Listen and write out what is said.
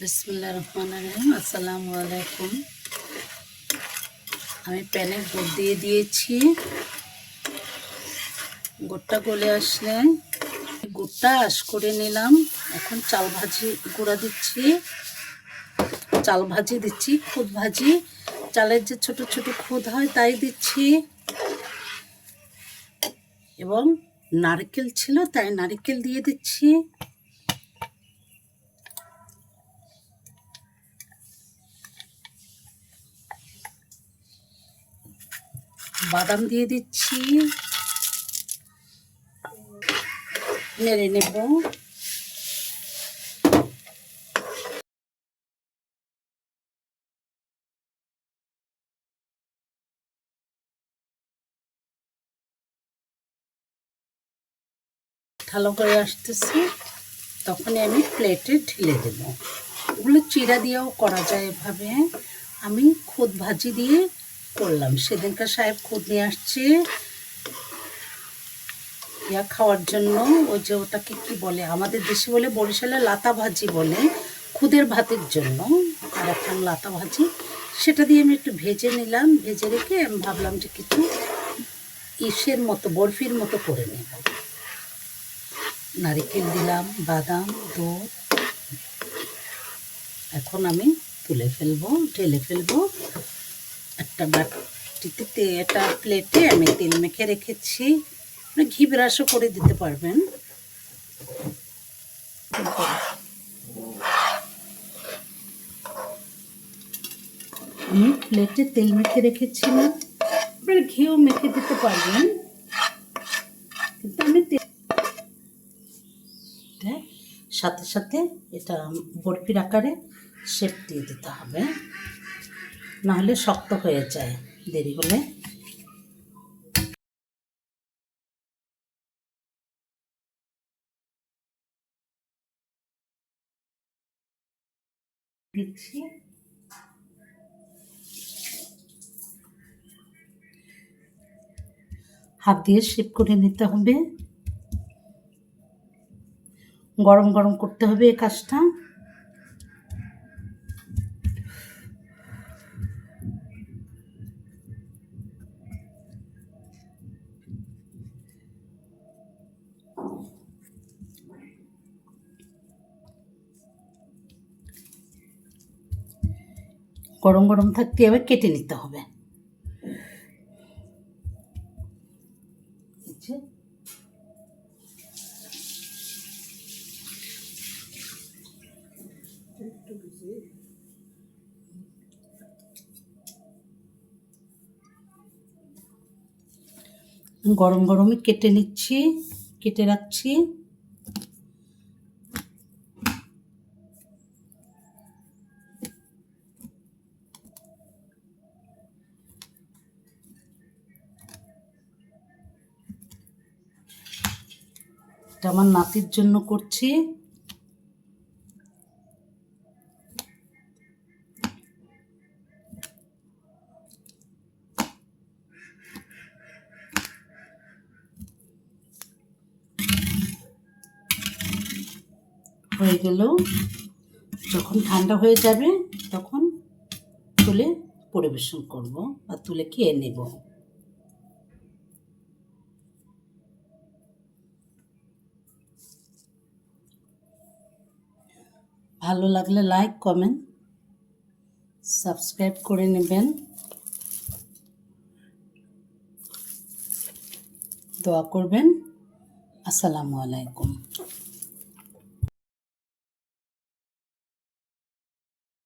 বিসমিল্লাহির রহমানির রহিম। আসসালামু আলাইকুম। আমি প্যানে গুড় দিয়ে দিয়েছি। গুড়টা গলে আসলে গুড়টা আশ করে নিলাম। এখন চাল ভাজি গুঁড়া দিচ্ছি, চাল ভাজি দিচ্ছি, খুদ ভাজি, চালের যে ছোট ছোট খুদ হয় তাই দিচ্ছি। এবং নারকেল ছিল তাই নারকেল দিয়ে দিচ্ছি। বাদাম দিয়ে দিচ্ছি, নেড়ে নেব। ভালো করে আসতেছি, তখনই আমি প্লেটে ঢেলে দেব। ওগুলো চিড়া দিয়েও করা যায় এভাবে। আমি খুদ ভাজি দিয়ে করলাম। সেদিনকার সাহেব খুদ নিয়ে আসছে ইয়া খাওয়ার জন্য। ওই যে ওটাকে কি বলে, আমাদের দেশে বলে বরিশালে লাতা ভাজি বলে, খুদের ভাতের জন্য। আর এখন লাতা ভাজি, সেটা দিয়ে আমি একটু ভেজে নিলাম। ভেজে রেখে আমি ভাবলাম যে কিছু ইসের মতো, বরফির মতো করে নেব। নারকেল দিলাম, বাদাম, দুধ। এখন আমি তুলে ফেলবো, ঢেলে ফেলবো। একটা বাটিতে, একটা প্লেটে আমি তেল মেখে রেখেছি। ঘি ব্রাশও করে দিতে পারবেন। আমি প্লেটে তেল মেখে রেখেছিলাম, আপনারা ঘিও মেখে দিতে পারবেন, কিন্তু আমি সাথে সাথে এটা বরফির আকারে শেপ দিয়ে দিতে হবে, নাহলে শক্ত হয়ে যায় দেরি হলে। দিচ্ছি, হাত দিয়ে শেপ করে নিতে হবে। গরম গরম করতে হবে এই কাজটা। গরম গরম থাকতে এবার কেটে নিতে হবে। গরম গরমই কেটে নিচ্ছি, কেটে রাখছি। এটা আমার নাতির জন্য করছি। হয়ে গেল, যখন ঠান্ডা হয়ে যাবে তখন তুলে পরিবেশন করব আর তুলে খেয়ে নেব। ভালো লাগলে লাইক, কমেন্ট, সাবস্ক্রাইব করে নেবেন। দোয়া করবেন। আসসালামু আলাইকুম।